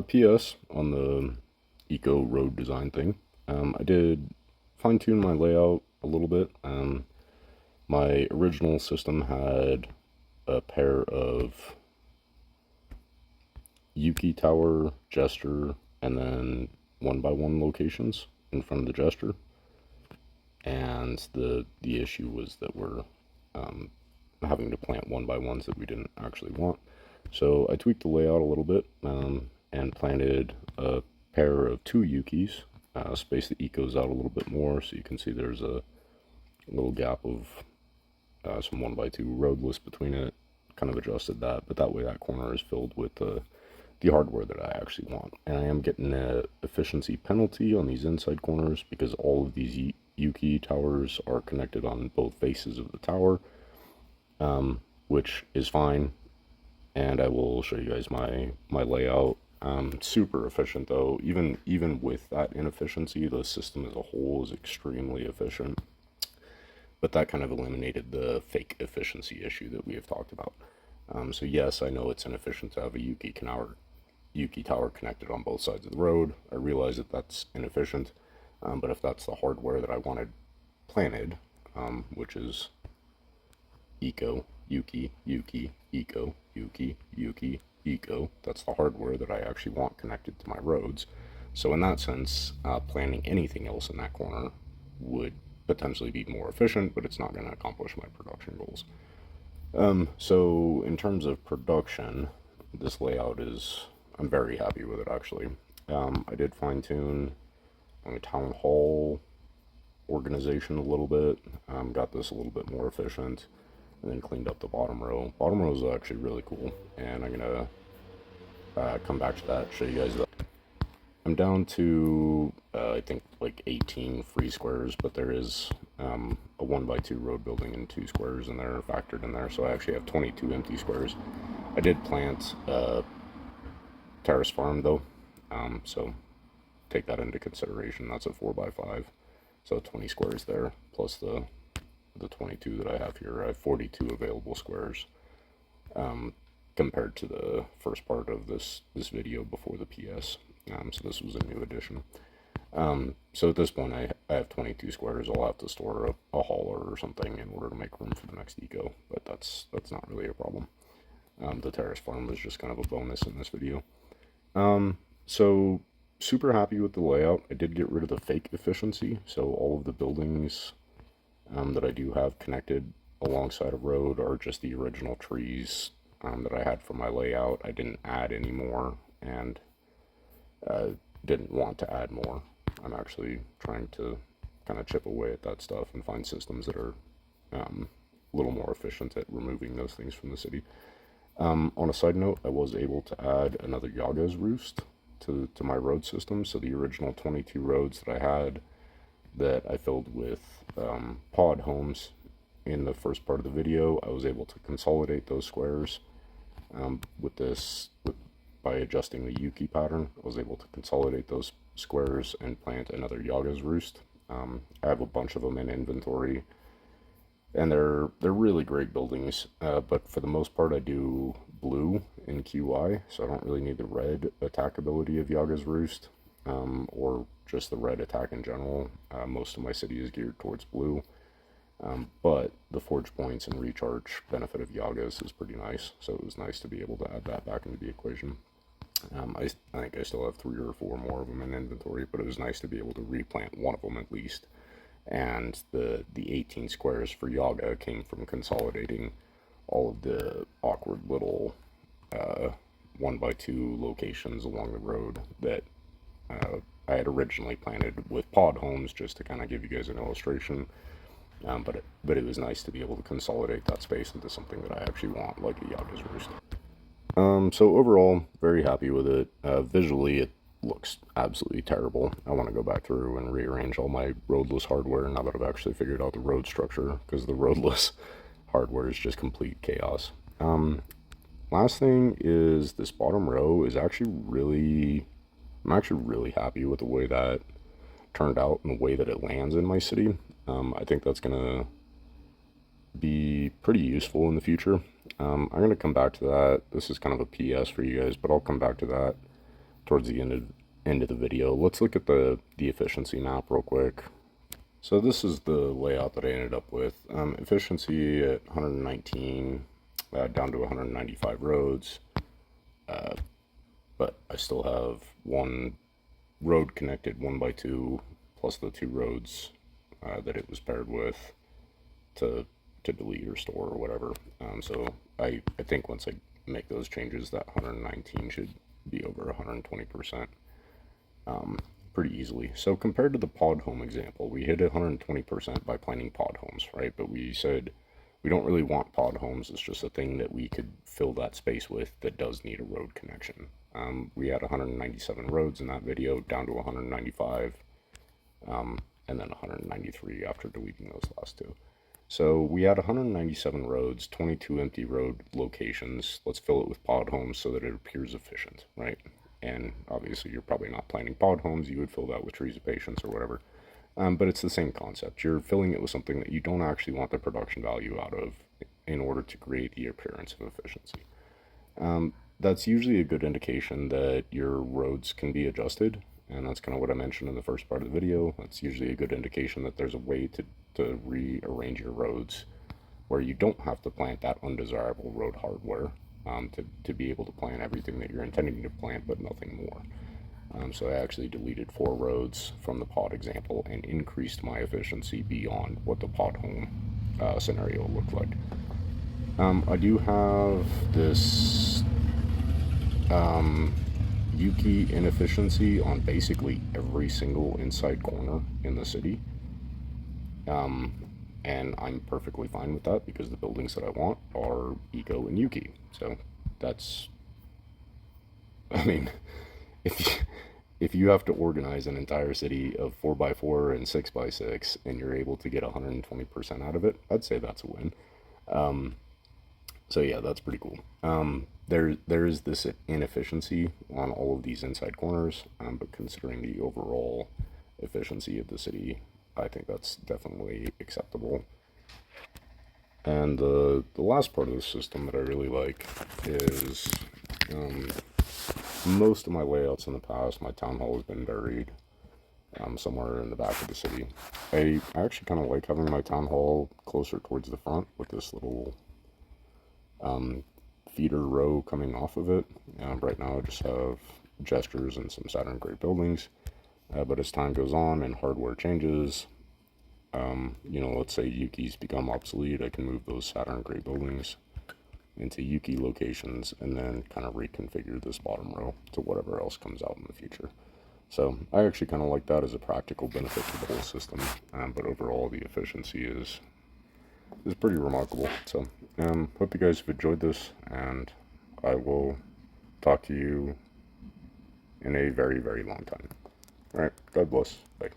PS on the eco road design thing. I did fine tune my layout a little bit. My original system had a pair of Yuki Tower, Jester, and then one by one locations in front of the Jester. And the issue was that we're um, having to plant one by ones that we didn't actually want. So I tweaked the layout a little bit and planted a pair of two Yukis, spaced the ecos out a little bit more so you can see there's a little gap of some 1x2 roadless between it. Kind of adjusted that, but that way that corner is filled with the hardware that I actually want. And I am getting an efficiency penalty on these inside corners because all of these Yuki towers are connected on both faces of the tower, which is fine. And I will show you guys my layout. Super efficient though. Even with that inefficiency, the system as a whole is extremely efficient. But that kind of eliminated the fake efficiency issue that we have talked about. So yes, I know it's inefficient to have a Yuki tower connected on both sides of the road. I realize that that's inefficient, but if that's the hardware that I wanted planted, which is eco, Yuki, Yuki, eco, Yuki, Yuki, eco, that's the hardware that I actually want connected to my roads. So in that sense, planting anything else in that corner would potentially be more efficient, but it's not going to accomplish my production goals. So in terms of production, this layout is, I'm very happy with it actually. I did fine tune my town hall organization a little bit, got this a little bit more efficient, and then cleaned up the bottom row. Bottom row is actually really cool, and I'm gonna come back to that, show you guys that. I'm down to I think like 18 free squares, but there is a 1x2 road building and 2 squares and they're factored in there, so I actually have 22 empty squares. I did plant terrace farm though, so take that into consideration. That's a 4x5, so 20 squares there plus the 22 that I have here. I have 42 available squares, compared to the first part of this video before the PS. So this was a new addition. So at this point, I have 22 squares. I'll have to store a hauler or something in order to make room for the next eco, but that's not really a problem. The terrace farm was just kind of a bonus in this video. So super happy with the layout. I did get rid of the fake efficiency, so all of the buildings that I do have connected alongside a road are just the original trees that I had for my layout. I didn't add any more, and didn't want to add more. I'm actually trying to kind of chip away at that stuff and find systems that are a little more efficient at removing those things from the city. On a side note, I was able to add another Yaga's Roost to my road system. So the original 22 roads that I had that I filled with pod homes in the first part of the video, I was able to consolidate those squares by adjusting the Yuki pattern. I was able to consolidate those squares and plant another Yaga's Roost. I have a bunch of them in inventory, and they're really great buildings, but for the most part I do blue in QI, so I don't really need the red attack ability of Yaga's Roost, or just the red attack in general. Most of my city is geared towards blue, but the forge points and recharge benefit of Yaga's is pretty nice, so it was nice to be able to add that back into the equation. I think I still have 3 or 4 more of them in inventory, but it was nice to be able to replant one of them at least. And the 18 squares for Yaga came from consolidating all of the awkward little 1x2 locations along the road that I had originally planted with pod homes, just to kind of give you guys an illustration. But it was nice to be able to consolidate that space into something that I actually want, like a Yaga's Roost. So overall, very happy with it. Visually, it looks absolutely terrible. I want to go back through and rearrange all my roadless hardware now that I've actually figured out the road structure, because the roadless hardware is just complete chaos. Last thing is this bottom row is actually I'm actually really happy with the way that turned out and the way that it lands in my city. I think that's gonna be pretty useful in the future. I'm going to come back to that. This is kind of a PS for you guys, but I'll come back to that towards the end of the video. Let's look at the efficiency map real quick. So this is the layout that I ended up with. Efficiency at 119, down to 195 roads, but I still have one road connected 1x2 plus the 2 roads that it was paired with to delete or store or whatever. So I think once I make those changes, that 119 should be over 120%. Pretty easily. So compared to the pod home example, we hit 120% by planning pod homes, right? But we said we don't really want pod homes. It's just a thing that we could fill that space with that does need a road connection. We had 197 roads in that video, down to 195, and then 193 after deleting those last 2. So we had 197 roads, 22 empty road locations. Let's fill it with pod homes so that it appears efficient, right? And obviously you're probably not planning pod homes. You would fill that with trees of patience or whatever. But it's the same concept. You're filling it with something that you don't actually want the production value out of in order to create the appearance of efficiency. That's usually a good indication that your roads can be adjusted. And that's kind of what I mentioned in the first part of the video. That's usually a good indication that there's a way to rearrange your roads where you don't have to plant that undesirable road hardware to be able to plant everything that you're intending to plant, but nothing more. So I actually deleted 4 roads from the pod example and increased my efficiency beyond what the pod home scenario looked like. I do have this Yuki inefficiency on basically every single inside corner in the city. And I'm perfectly fine with that because the buildings that I want are Eco and Yuki. So that's, I mean, if you have to organize an entire city of 4x4 and 6x6 and you're able to get 120% out of it, I'd say that's a win. So yeah, that's pretty cool. There is this inefficiency on all of these inside corners, but considering the overall efficiency of the city, I think that's definitely acceptable. And the last part of the system that I really like is most of my layouts in the past, my town hall has been buried somewhere in the back of the city. I actually kind of like having my town hall closer towards the front with this little feeder row coming off of it. Right now I just have gestures and some Saturn Gray buildings. But as time goes on and hardware changes, let's say Yuki's become obsolete, I can move those Saturn Gray buildings into Yuki locations and then kind of reconfigure this bottom row to whatever else comes out in the future. So I actually kind of like that as a practical benefit to the whole system, but overall the efficiency is pretty remarkable. So hope you guys have enjoyed this, and I will talk to you in a very, very long time. Alright, God bless. Bye.